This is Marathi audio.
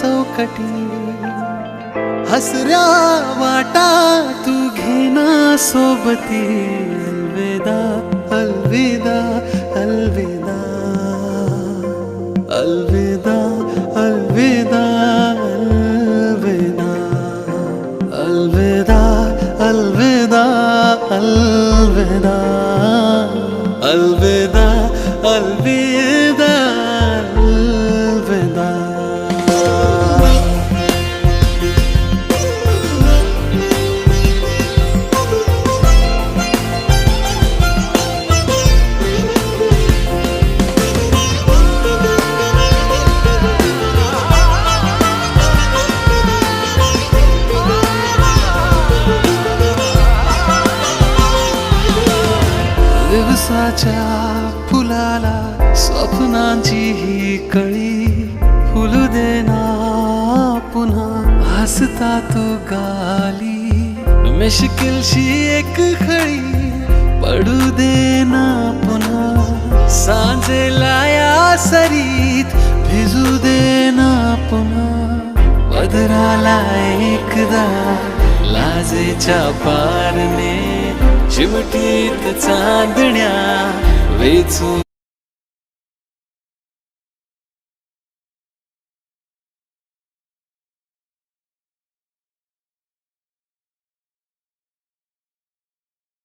चौकटी हसऱ्या वाटा तू घेना सोबती अलविदा अलविदा अलविदा अलविदा अलविदा अलविदा अलविदा अलविदा अलविदा अलविदा अलविदा अलविदा दिवसाच्या फुलाला स्वप्नांची ही कळी फुलू देना पुन्हा हसता तो गाली मिश्किलशी एक खळी पडू देना पुन्हा सांजेला या सरीत भिजू देना पुन्हा पदराला एकदा लाजेच्या पारने चिमटीत चांदण्या वेचू